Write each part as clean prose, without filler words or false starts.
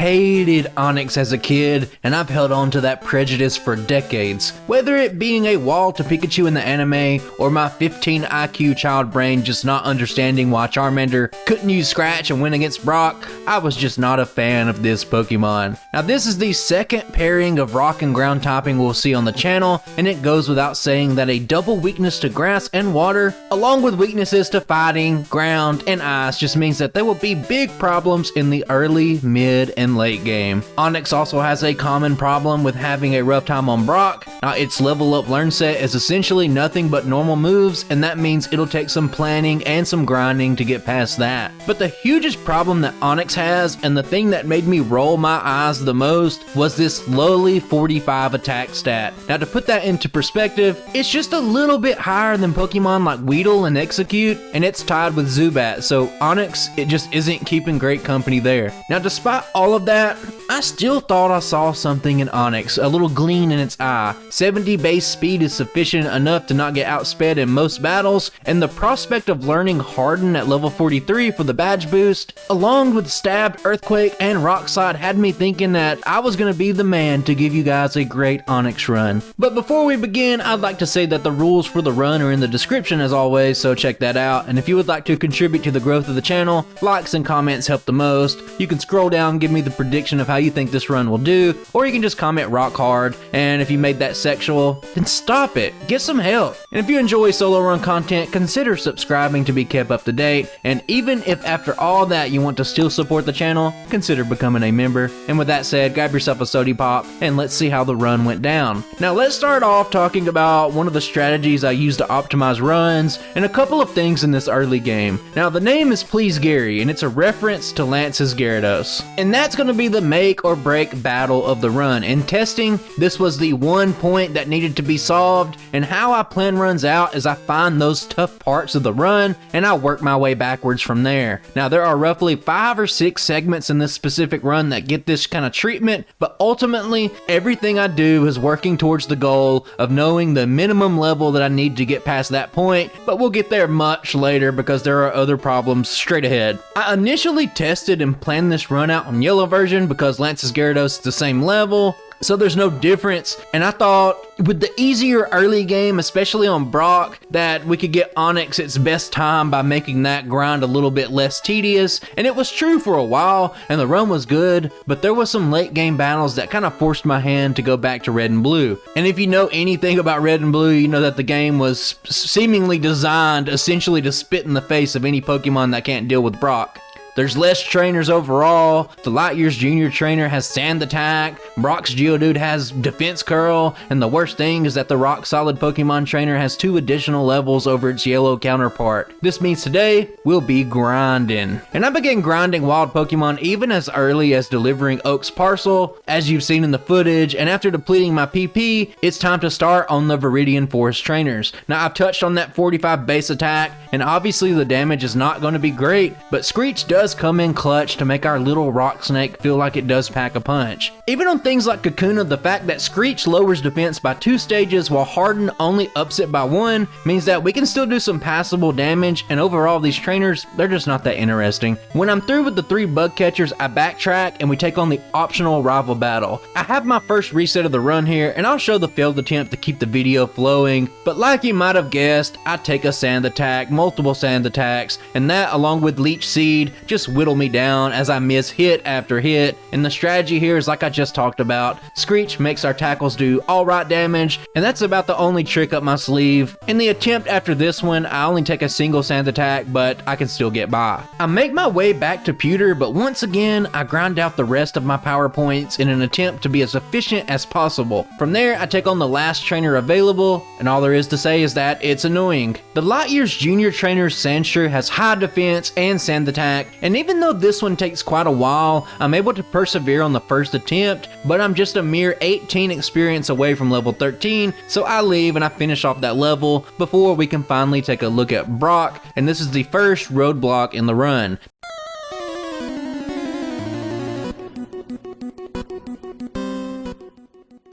hated Onyx as a kid, and I've held on to that prejudice for decades. Whether it being a wall to Pikachu in the anime, or my 15 IQ child brain just not understanding why Charmander couldn't use Scratch and win against Brock, I was just not a fan of this Pokemon. Now this is the second pairing of rock and ground typing we'll see on the channel, and it goes without saying that a double weakness to grass and water, along with weaknesses to fighting, ground, and ice just means that there will be big problems in the early, mid, and late game. Onyx also has a common problem with having a rough time on Brock. Now its level up learn set is essentially nothing but normal moves, and that means it'll take some planning and some grinding to get past that. But the hugest problem that Onyx has, and the thing that made me roll my eyes the most, was this lowly 45 attack stat. Now to put that into perspective, it's just a little bit higher than Pokemon like Weedle and Execute, and it's tied with Zubat, so Onyx, it just isn't keeping great company there. Now despite all of that, I still thought I saw something in Onyx, a little gleam in its eye. 70 base speed is sufficient enough to not get outsped in most battles, and the prospect of learning Harden at level 43 for the badge boost, along with Stab, Earthquake, and Rock Slide, had me thinking that I was going to be the man to give you guys a great Onyx run. But before we begin, I'd like to say that the rules for the run are in the description as always, so check that out. And if you would like to contribute to the growth of the channel, likes and comments help the most. You can scroll down and give me the prediction of how you think this run will do, or you can just comment rock hard, and if you made that sexual, then stop it, get some help. And if you enjoy solo run content, consider subscribing to be kept up to date, and even if after all that you want to still support the channel, consider becoming a member. And with that said, grab yourself a sody pop, and let's see how the run went down. Now let's start off talking about one of the strategies I use to optimize runs, and a couple of things in this early game. Now the name is Please Gary, and it's a reference to Lance's Gyarados. And that's going to be the make or break battle of the run. In testing, this was the one point that needed to be solved, and how I plan runs out is I find those tough parts of the run, and I work my way backwards from there. Now there are roughly 5 or 6 segments in this specific run that get this kind of treatment, but ultimately everything I do is working towards the goal of knowing the minimum level that I need to get past that point, but we'll get there much later because there are other problems straight ahead. I initially tested and planned this run out on yellow version because Lance's Gyarados is the same level, so there's no difference, and I thought with the easier early game, especially on Brock, that we could get Onyx its best time by making that grind a little bit less tedious, and it was true for a while, and the run was good, but there was some late game battles that kind of forced my hand to go back to Red and Blue. And if you know anything about Red and Blue, you know that the game was seemingly designed essentially to spit in the face of any Pokemon that can't deal with Brock. There's less trainers overall. The Light Years Junior trainer has Sand Attack, Brock's Geodude has Defense Curl, and the worst thing is that the Rock Solid Pokemon trainer has 2 additional levels over its yellow counterpart. This means today, we'll be grinding. And I began grinding wild Pokemon even as early as delivering Oak's parcel, as you've seen in the footage, and after depleting my PP, it's time to start on the Viridian Forest trainers. Now I've touched on that 45 base attack, and obviously the damage is not going to be great, but Screech does come in clutch to make our little rock snake feel like it does pack a punch. Even on things like Kakuna, the fact that Screech lowers defense by 2 stages while Harden only ups it by 1 means that we can still do some passable damage, and overall these trainers, they're just not that interesting. When I'm through with the 3 bug catchers, I backtrack and we take on the optional rival battle. I have my first reset of the run here, and I'll show the failed attempt to keep the video flowing, but like you might have guessed, I take a sand attack, multiple sand attacks, and that along with Leech Seed just whittle me down as I miss hit after hit. And the strategy here is like I just talked about. Screech makes our tackles do alright damage, and that's about the only trick up my sleeve. In the attempt after this one, I only take a single sand attack, but I can still get by. I make my way back to Pewter, but once again, I grind out the rest of my power points in an attempt to be as efficient as possible. From there, I take on the last trainer available, and all there is to say is that it's annoying. The Light Years Junior trainer Sandshrew has high defense and sand attack, and even though this one takes quite a while, I'm able to persevere on the first attempt, but I'm just a mere 18 experience away from level 13, so I leave and I finish off that level before we can finally take a look at Brock, and this is the first roadblock in the run.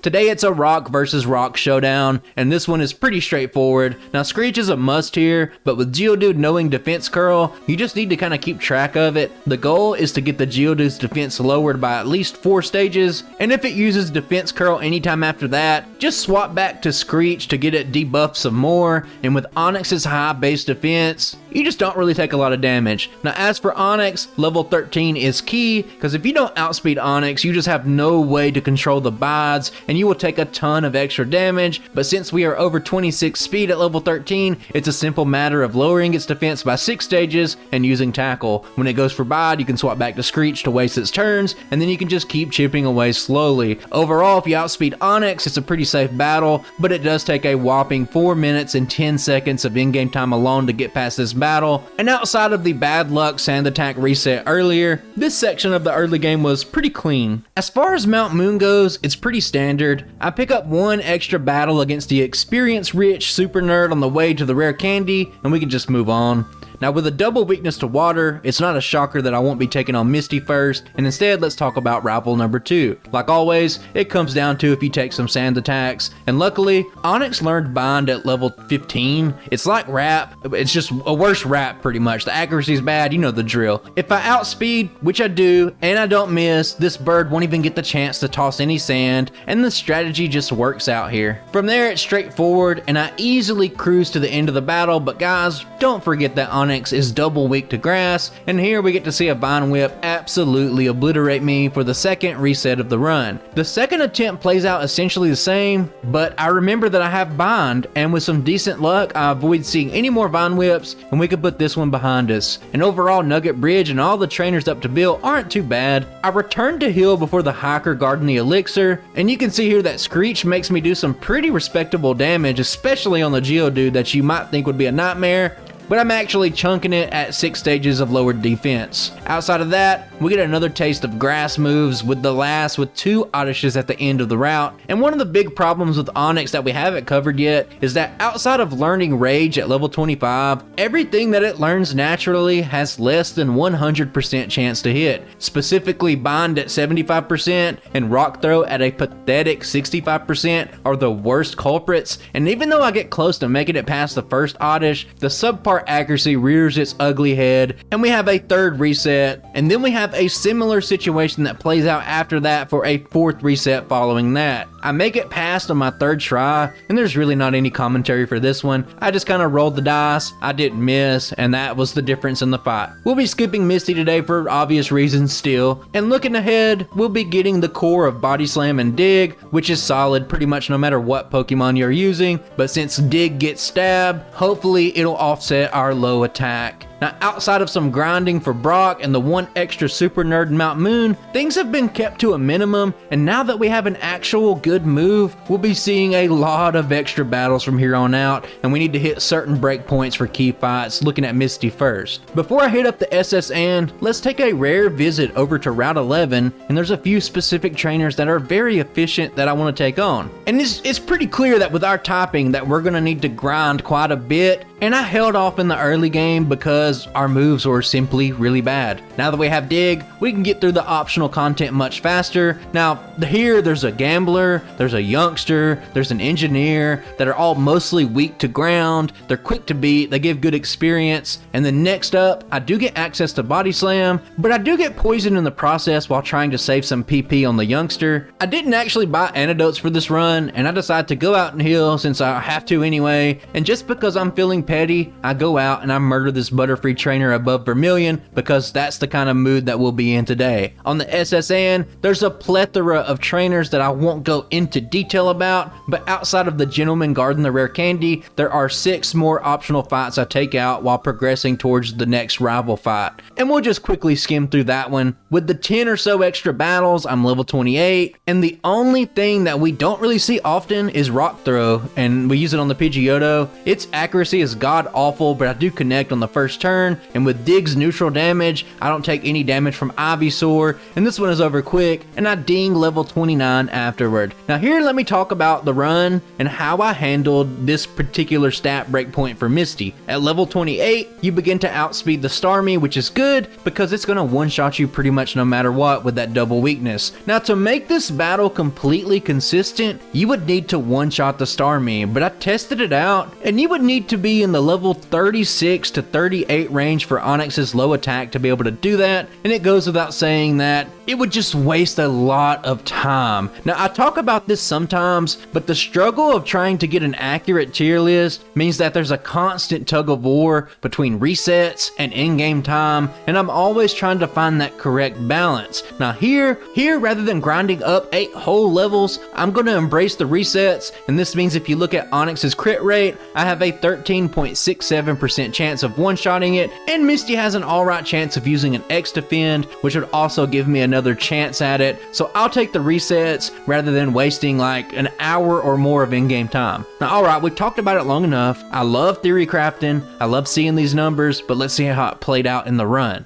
Today it's a rock versus rock showdown, and this one is pretty straightforward. Now Screech is a must here, but with Geodude knowing defense curl, you just need to kind of keep track of it. The goal is to get the Geodude's defense lowered by at least 4 stages, and if it uses defense curl anytime after that, just swap back to Screech to get it debuffed some more, and with Onyx's high base defense, you just don't really take a lot of damage. Now as for Onyx, level 13 is key, because if you don't outspeed Onyx, you just have no way to control the bides, and you will take a ton of extra damage, but since we are over 26 speed at level 13, it's a simple matter of lowering its defense by 6 stages and using tackle. When it goes for bide, you can swap back to Screech to waste its turns, and then you can just keep chipping away slowly. Overall, if you outspeed Onyx, it's a pretty safe battle, but it does take a whopping 4 minutes and 10 seconds of in-game time alone to get past this battle, and outside of the bad luck sand attack reset earlier, this section of the early game was pretty clean. As far as Mount Moon goes, it's pretty standard. I pick up 1 extra battle against the experience-rich super nerd on the way to the rare candy, and we can just move on. Now with a double weakness to water, it's not a shocker that I won't be taking on Misty first, and instead let's talk about rival number 2. Like always, it comes down to if you take some sand attacks, and luckily, Onyx learned Bind at level 15. It's like Wrap, it's just a worse Wrap pretty much. The accuracy's bad, you know the drill. If I outspeed, which I do, and I don't miss, this bird won't even get the chance to toss any sand, and the strategy just works out here. From there, it's straightforward, and I easily cruise to the end of the battle, but guys, don't forget that Onyx is double weak to grass, and here we get to see a Vine Whip absolutely obliterate me for the second reset of the run. The second attempt plays out essentially the same, but I remember that I have Bind, and with some decent luck, I avoid seeing any more Vine Whips, and we could put this one behind us. And overall, Nugget Bridge and all the trainers up to Bill aren't too bad. I returned to heal before the hiker guarding the elixir, and you can see here that Screech makes me do some pretty respectable damage, especially on the Geodude that you might think would be a nightmare, but I'm actually chunking it at 6 stages of lowered defense. Outside of that, we get another taste of grass moves, with the last with 2 Oddishes at the end of the route. And one of the big problems with Onyx that we haven't covered yet is that outside of learning Rage at level 25, everything that it learns naturally has less than 100% chance to hit. Specifically, Bind at 75% and Rock Throw at a pathetic 65% are the worst culprits, and even though I get close to making it past the first Oddish, the subpar accuracy rears its ugly head, and we have a 3rd reset, and then we have a similar situation that plays out after that for a 4th reset following that. I make it past on my 3rd try, and there's really not any commentary for this one. I just kind of rolled the dice, I didn't miss, and that was the difference in the fight. We'll be skipping Misty today for obvious reasons still, and looking ahead, we'll be getting the core of Body Slam and Dig, which is solid pretty much no matter what Pokemon you're using, but since Dig gets stabbed, hopefully it'll offset our low attack. Now, outside of some grinding for Brock and the 1 extra super nerd in Mount Moon, things have been kept to a minimum, and now that we have an actual good move, we'll be seeing a lot of extra battles from here on out, and we need to hit certain breakpoints for key fights, looking at Misty first. Before I hit up the SSN, let's take a rare visit over to Route 11, and there's a few specific trainers that are very efficient that I want to take on. And it's pretty clear that with our typing that we're going to need to grind quite a bit, and I held off in the early game because our moves were simply really bad. Now that we have Dig, we can get through the optional content much faster. Now, here there's a Gambler, there's a Youngster, there's an Engineer that are all mostly weak to ground, they're quick to beat, they give good experience, and then next up, I do get access to Body Slam, but I do get poisoned in the process while trying to save some PP on the Youngster. I didn't actually buy antidotes for this run, and I decided to go out and heal since I have to anyway, and just because I'm feeling petty, I go out and I murder this Butterfree trainer above Vermilion because that's the kind of mood that we'll be in today. On the SSN, there's a plethora of trainers that I won't go into detail about, but outside of the Gentleman guarding the rare candy, there are 6 more optional fights I take out while progressing towards the next rival fight. And we'll just quickly skim through that one. With the 10 or so extra battles, I'm level 28, and the only thing that we don't really see often is Rock Throw, and we use it on the Pidgeotto. Its accuracy is god awful, but I do connect on the first turn, turn, and with Dig's neutral damage, I don't take any damage from Ivysaur, and this one is over quick, and I ding level 29 afterward. Now here, let me talk about the run and how I handled this particular stat breakpoint for Misty. At level 28, you begin to outspeed the Starmie, which is good because it's gonna one-shot you pretty much no matter what with that double weakness. Now to make this battle completely consistent, you would need to one-shot the Starmie, but I tested it out, and you would need to be in the level 36 to 38 range for Onyx's low attack to be able to do that, and it goes without saying that it would just waste a lot of time. Now I talk about this sometimes, but the struggle of trying to get an accurate tier list means that there's a constant tug of war between resets and in-game time, and I'm always trying to find that correct balance. Now here rather than grinding up 8 whole levels, I'm going to embrace the resets, and this means if you look at Onyx's crit rate, I have a 13.67% chance of one-shotting it, and Misty has an alright chance of using an X defend, which would also give me another chance at it, so I'll take the resets rather than wasting like an hour or more of in-game time. Now alright, we've talked about it long enough. I love theory crafting, I love seeing these numbers, but let's see how it played out in the run.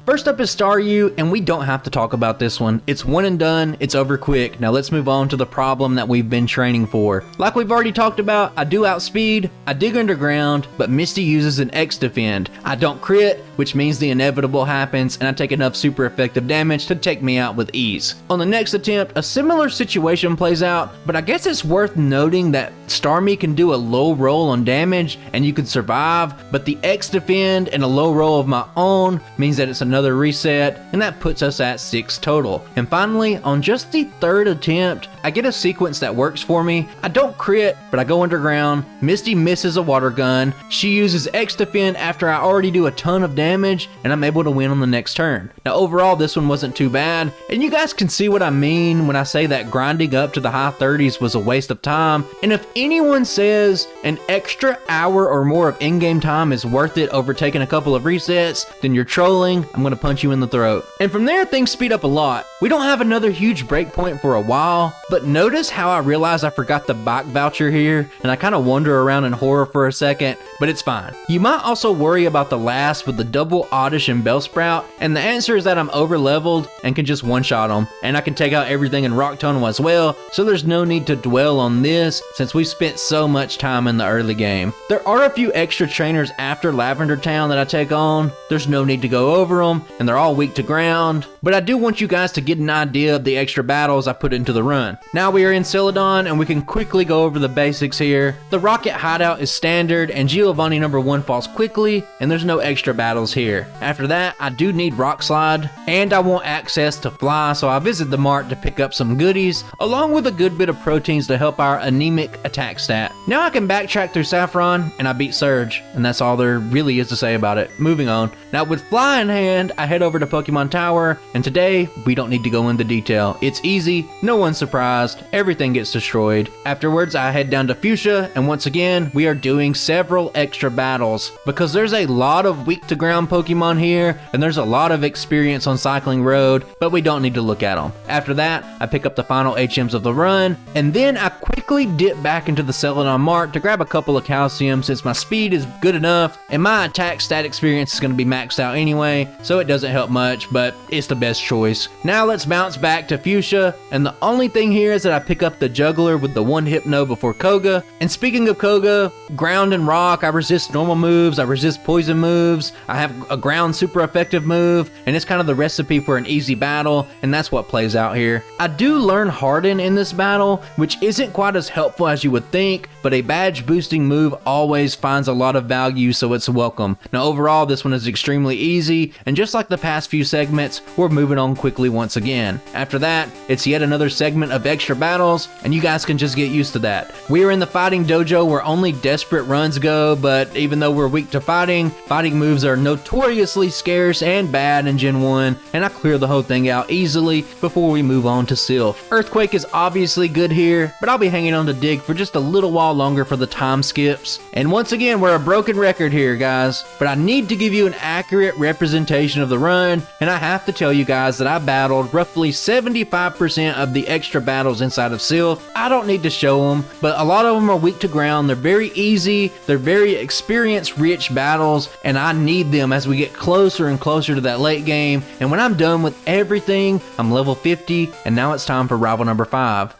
First up is Staryu, and we don't have to talk about this one. It's one and done, it's over quick. Now let's move on to the problem that we've been training for. Like we've already talked about, I do outspeed, I dig underground, but Misty uses an X defend. I don't crit, which means the inevitable happens, and I take enough super effective damage to take me out with ease. On the next attempt, a similar situation plays out, but I guess it's worth noting that Starmie can do a low roll on damage, and you can survive, but the X defend and a low roll of my own means that it's another reset, and that puts us at 6 total. And finally, on just the third attempt, I get a sequence that works for me. I don't crit, but I go underground. Misty misses a water gun. She uses X defend after I already do a ton of damage, and I'm able to win on the next turn. Now overall, this one wasn't too bad, and you guys can see what I mean when I say that grinding up to the high 30s was a waste of time. And if anyone says an extra hour or more of in-game time is worth it over taking a couple of resets, then you're trolling. I'm gonna punch you in the throat. And from there, things speed up a lot. We don't have another huge breakpoint for a while, but notice how I realized I forgot the bike voucher here, and I kind of wander around in horror for a second, but it's fine. You might also worry about the last with the double Oddish and Bellsprout, and the answer is that I'm over leveled and can just one-shot them, and I can take out everything in Rock Tunnel as well, so there's no need to dwell on this since we spent so much time in the early game. There are a few extra trainers after Lavender Town that I take on. There's no need to go over them, and they're all weak to ground, but I do want you guys to get an idea of the extra battles I put into the run. Now we are in Celadon, and we can quickly go over the basics here. The Rocket Hideout is standard, and Giovanni number 1 falls quickly, and there's no extra battles here. After that, I do need Rock Slide, and I want access to Fly, so I visit the mart to pick up some goodies, along with a good bit of proteins to help our anemic attack stat. Now I can backtrack through Saffron, and I beat Surge, and that's all there really is to say about it. Moving on. Now with Fly in hand, I head over to Pokemon Tower, and today, we don't need to go into detail. It's easy, no one's surprised, everything gets destroyed. Afterwards, I head down to Fuchsia, and once again, we are doing several extra battles, because there's a lot of weak to ground Pokemon here, and there's a lot of experience on Cycling Road, but we don't need to look at them. After that, I pick up the final HMs of the run, and then I quickly dip back into the Celadon Mart to grab a couple of calcium since my speed is good enough, and my attack stat experience is going to be maxed out anyway, so it doesn't help much, but it's the best choice. Now let's bounce back to Fuchsia, and the only thing here is that I pick up the Juggler with the 1 Hypno before Koga. And speaking of Koga, ground and rock, I resist normal moves, I resist poison moves, I have a ground super effective move, and it's kind of the recipe for an easy battle, and that's what plays out here. I do learn Harden in this battle, which isn't quite as helpful as you would think, but a badge boosting move always finds a lot of value, so it's welcome. Now overall, this one is extremely easy, and just like the past few segments, we're moving on quickly once again. After that, it's yet another segment of extra battles, and you guys can just get used to that. We are in the fighting dojo where only desperate runs go, but even though we're weak to fighting, fighting moves are no notoriously scarce and bad in Gen 1, and I clear the whole thing out easily before we move on to Sylph. Earthquake is obviously good here, but I'll be hanging on to Dig for just a little while longer for the time skips. And once again, we're a broken record here, guys, but I need to give you an accurate representation of the run, and I have to tell you guys that I battled roughly 75% of the extra battles inside of Sylph. I don't need to show them, but a lot of them are weak to ground. They're very easy, they're very experience rich battles, and I need them as we get closer and closer to that late game. And when I'm done with everything, I'm level 50, and now it's time for rival number 5.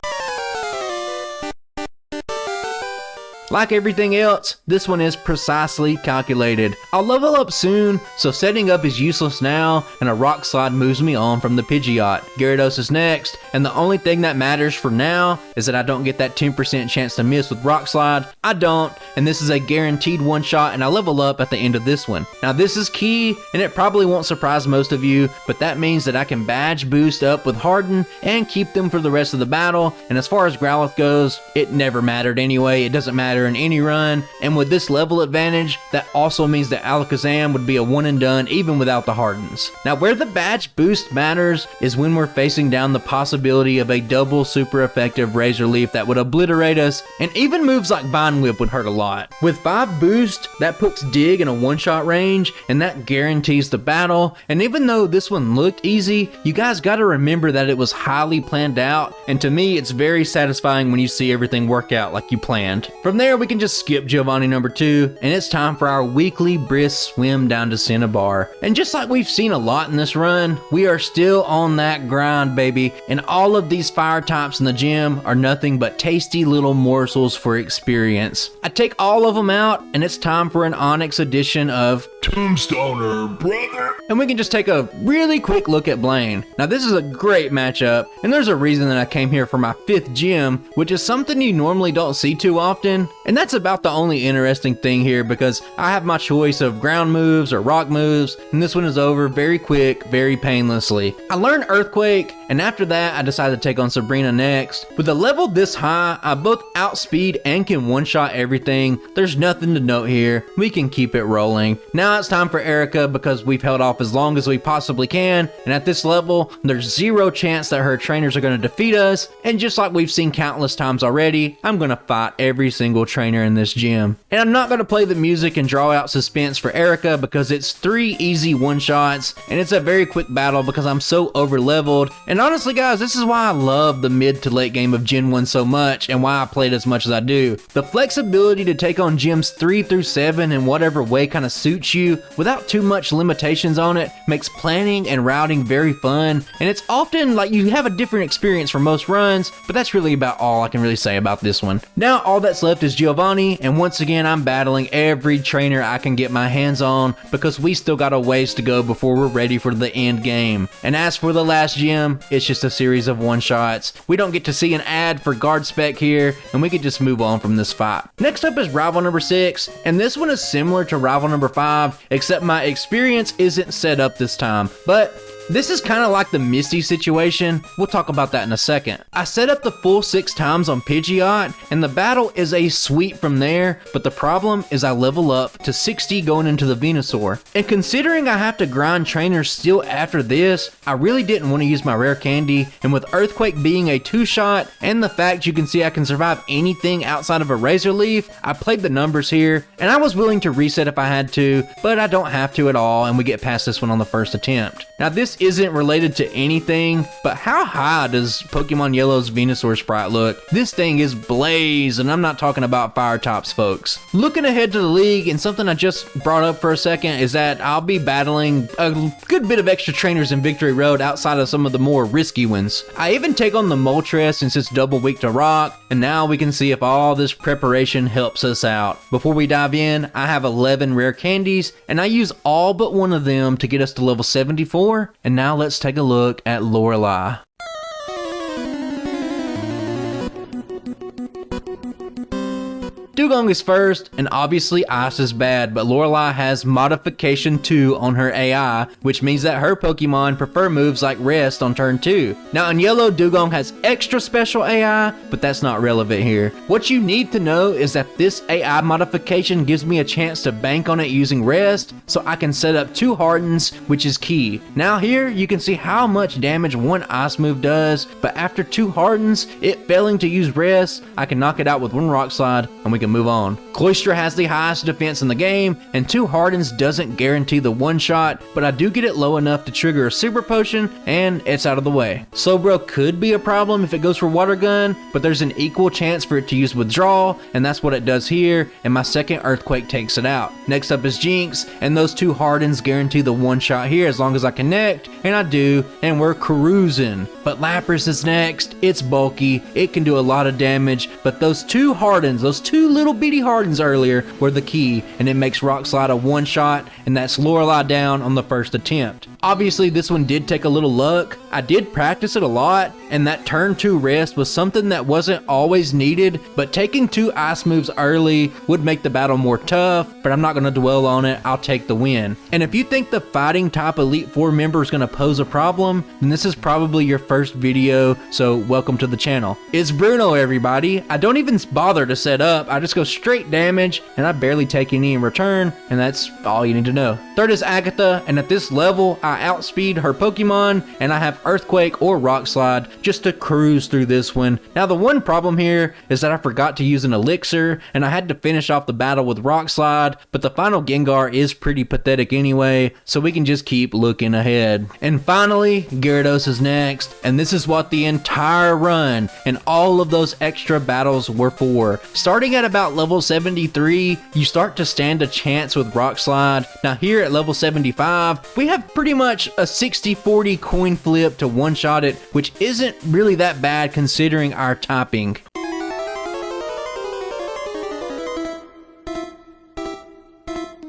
Like everything else, this one is precisely calculated. I'll level up soon, so setting up is useless now, and a rock slide moves me on from the Pidgeot. Gyarados is next, and the only thing that matters for now is that I don't get that 10% chance to miss with rock slide. I don't, and this is a guaranteed one shot, and I level up at the end of this one. Now this is key, and it probably won't surprise most of you, but that means that I can badge boost up with Harden and keep them for the rest of the battle. And as far as Growlithe goes, it never mattered anyway. It doesn't matter in any run, and with this level advantage, that also means that Alakazam would be a one and done even without the Hardens. Now where the badge boost matters is when we're facing down the possibility of a double super effective Razor Leaf that would obliterate us, and even moves like Vine Whip would hurt a lot. With 5 boost, that puts Dig in a one-shot range, and that guarantees the battle. And even though this one looked easy, you guys gotta remember that it was highly planned out, and to me it's very satisfying when you see everything work out like you planned. From there we can just skip Giovanni number 2, and it's time for our weekly brisk swim down to Cinnabar. And just like we've seen a lot in this run, we are still on that grind, baby, and all of these fire types in the gym are nothing but tasty little morsels for experience. I take all of them out, and it's time for an Onyx edition of Tombstoner, brother. And we can just take a really quick look at Blaine. Now this is a great matchup, and there's a reason that I came here for my 5th gym, which is something you normally don't see too often. And that's about the only interesting thing here, because I have my choice of ground moves or rock moves, and this one is over very quick, very painlessly. I learned Earthquake, and after that I decided to take on Sabrina next. With a level this high, I both outspeed and can one-shot everything. There's nothing to note here. We can keep it rolling. Now it's time for Erica, because we've held off as long as we possibly can, and at this level, there's zero chance that her trainers are going to defeat us, and just like we've seen countless times already, I'm going to fight every single trainer in this gym. And I'm not going to play the music and draw out suspense for Erica, because it's 3 easy one-shots, and it's a very quick battle because I'm so over-leveled. And honestly guys, this is why I love the mid to late game of Gen 1 so much, and why I played as much as I do. The flexibility to take on gyms 3 through 7 in whatever way kind of suits you, without too much limitations on it, makes planning and routing very fun. And it's often like you have a different experience for most runs, but that's really about all I can really say about this one. Now all that's left is Giovanni, and once again I'm battling every trainer I can get my hands on, because we still got a ways to go before we're ready for the end game. And as for the last gym, it's just a series of one-shots. We don't get to see an ad for guard spec here, and we can just move on from this fight. Next up is rival number 6, and this one is similar to rival number 5, except my experience isn't set up this time. But this is kind of like the Misty situation. We'll talk about that in a second. I set up the full 6 times on Pidgeot, and the battle is a sweep from there, but the problem is I level up to 60 going into the Venusaur. And considering I have to grind trainers still after this, I really didn't want to use my rare candy, and with Earthquake being a 2-shot, and the fact you can see I can survive anything outside of a Razor Leaf, I played the numbers here, and I was willing to reset if I had to, but I don't have to at all, and we get past this one on the first attempt. Now this isn't related to anything, but how high does Pokemon Yellow's Venusaur sprite look? This thing is blaze, and I'm not talking about fire types, folks. Looking ahead to the league, and something I just brought up for a second, is that I'll be battling a good bit of extra trainers in Victory Road outside of some of the more risky ones. I even take on the Moltres since it's double weak to rock, and now we can see if all this preparation helps us out. Before we dive in, I have 11 rare candies, and I use all but one of them to get us to level 74. And now let's take a look at Lorelei. Dugong is first, and obviously Ice is bad, but Lorelei has Modification 2 on her AI, which means that her Pokemon prefer moves like Rest on turn 2. Now in Yellow, Dugong has extra special AI, but that's not relevant here. What you need to know is that this AI modification gives me a chance to bank on it using Rest, so I can set up 2 Hardens, which is key. Now here, you can see how much damage one Ice move does, but after 2 Hardens, it failing to use Rest, I can knock it out with 1 Rock Slide, and we can move on. Cloyster has the highest defense in the game, and 2 Hardens doesn't guarantee the one-shot, but I do get it low enough to trigger a Super Potion, and it's out of the way. Slowbro could be a problem if it goes for Water Gun, but there's an equal chance for it to use Withdrawal, and that's what it does here, and my second Earthquake takes it out. Next up is Jinx, and those 2 Hardens guarantee the one-shot here as long as I connect, and I do, and we're cruising. But Lapras is next. It's bulky, it can do a lot of damage, but those 2 Hardens, those 2 little bitty Hardens earlier were the key, and it makes Rock Slide a one-shot, and that's Lorelei down on the first attempt. Obviously this one did take a little luck. I did practice it a lot, and that turn 2 Rest was something that wasn't always needed, but taking 2 Ice moves early would make the battle more tough, but I'm not going to dwell on it, I'll take the win. And if you think the fighting type Elite 4 member is going to pose a problem, then this is probably your first video, so welcome to the channel. It's Bruno, everybody. I don't even bother to set up, I just go straight damage, and I barely take any in return, and that's all you need to know. Third is Agatha, and at this level, I outspeed her Pokemon, and I have Earthquake or Rock Slide just to cruise through this one. Now the one problem here is that I forgot to use an elixir, and I had to finish off the battle with Rock Slide, but the final Gengar is pretty pathetic anyway, so we can just keep looking ahead. And finally, Gyarados is next, and this is what the entire run and all of those extra battles were for. Starting at about level 73, you start to stand a chance with Rock Slide. Now here at level 75, we have pretty much a 60-40 coin flip to one-shot it, which isn't really that bad considering our typing.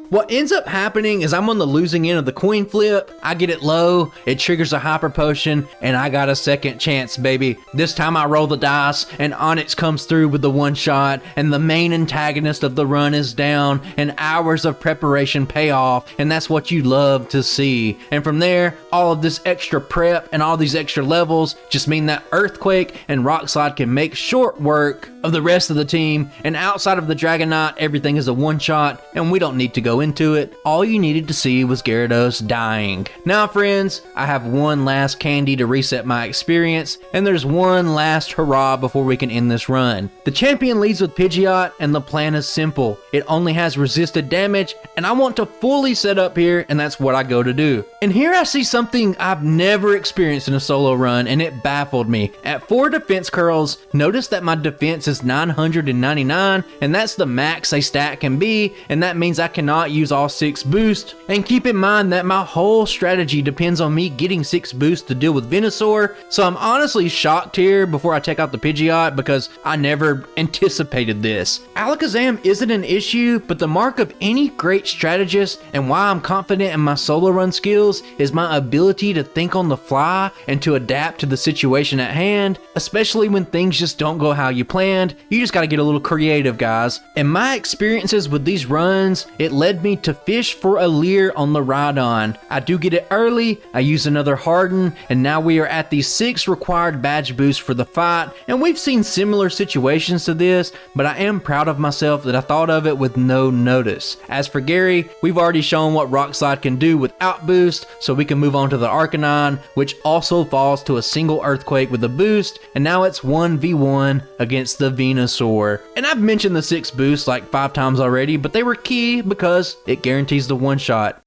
What ends up happening is I'm on the losing end of the coin flip, I get it low, it triggers a Hyper Potion, and I got a second chance, baby. This time I roll the dice, and Onyx comes through with the one shot, and the main antagonist of the run is down, and hours of preparation pay off, and that's what you love to see. And from there, all of this extra prep and all these extra levels just mean that Earthquake and Rock Slide can make short work of the rest of the team, and outside of the Dragonite, everything is a one shot, and we don't need to go into it. All you needed to see was Gyarados dying. Now friends, I have one last candy to reset my experience, and there's one last hurrah before we can end this run. The champion leads with Pidgeot, and the plan is simple. It only has resisted damage, and I want to fully set up here, and that's what I go to do. And here I see something I've never experienced in a solo run, and it baffled me. At 4 defense curls, notice that my defense is 999, and that's the max a stat can be, and that means I cannot use all 6 boosts. And keep in mind that my whole strategy depends on me getting 6 boosts to deal with Venusaur, so I'm honestly shocked here before I take out the Pidgeot because I never anticipated this. Alakazam isn't an issue, but the mark of any great strategist and why I'm confident in my solo run skills is my ability to think on the fly and to adapt to the situation at hand, especially when things just don't go how you planned. You just gotta get a little creative, guys. In my experiences with these runs, it led me to fish for a Leer on the Rhydon. I do get it early, I use another Harden, and now we are at the 6 required badge boosts for the fight, and we've seen similar situations to this, but I am proud of myself that I thought of it with no notice. As for Gary, we've already shown what Rock Slide can do without boost, so we can move on to the Arcanine, which also falls to a single Earthquake with a boost, and now it's 1v1 against the Venusaur. And I've mentioned the 6 boosts like 5 times already, but they were key because it guarantees the one shot.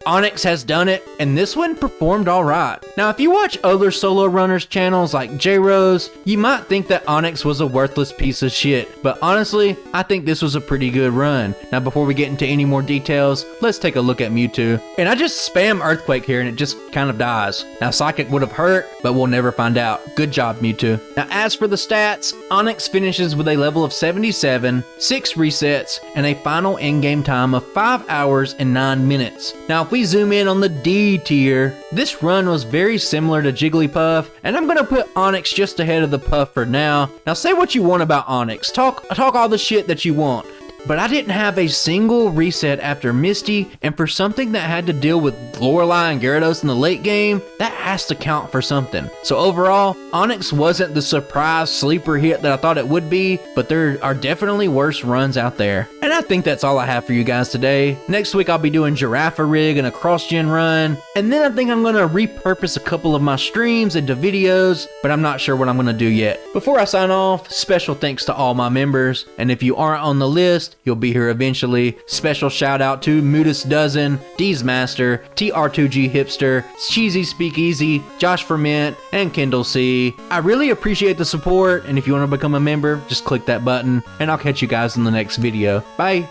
Onyx has done it, and this one performed alright. Now if you watch other solo runners channels like J-Rose, you might think that Onyx was a worthless piece of shit, but honestly, I think this was a pretty good run. Now before we get into any more details, let's take a look at Mewtwo. And I just spam Earthquake here and it just kind of dies. Now Psychic would have hurt, but we'll never find out. Good job, Mewtwo. Now as for the stats, Onyx finishes with a level of 77, 6 resets, and a final in-game time of 5 hours and 9 minutes. Now if we zoom in on the D tier, this run was very similar to Jigglypuff, and I'm gonna put Onyx just ahead of the Puff for now. Now say what you want about Onyx, talk all the shit that you want, but I didn't have a single reset after Misty, and for something that had to deal with Lorelei and Gyarados in the late game, that has to count for something. So overall, Onyx wasn't the surprise sleeper hit that I thought it would be, but there are definitely worse runs out there. And I think that's all I have for you guys today. Next week I'll be doing Giraffe Rig and a cross-gen run, and then I think I'm gonna repurpose a couple of my streams into videos, but I'm not sure what I'm gonna do yet. Before I sign off, special thanks to all my members, and if you aren't on the list, you'll be here eventually. Special shout out to Mutus Dozen, D's Master, TR2G Hipster, Cheesy Speakeasy, Josh Ferment, and Kendall C. I really appreciate the support, and if you want to become a member, just click that button, and I'll catch you guys in the next video. Bye!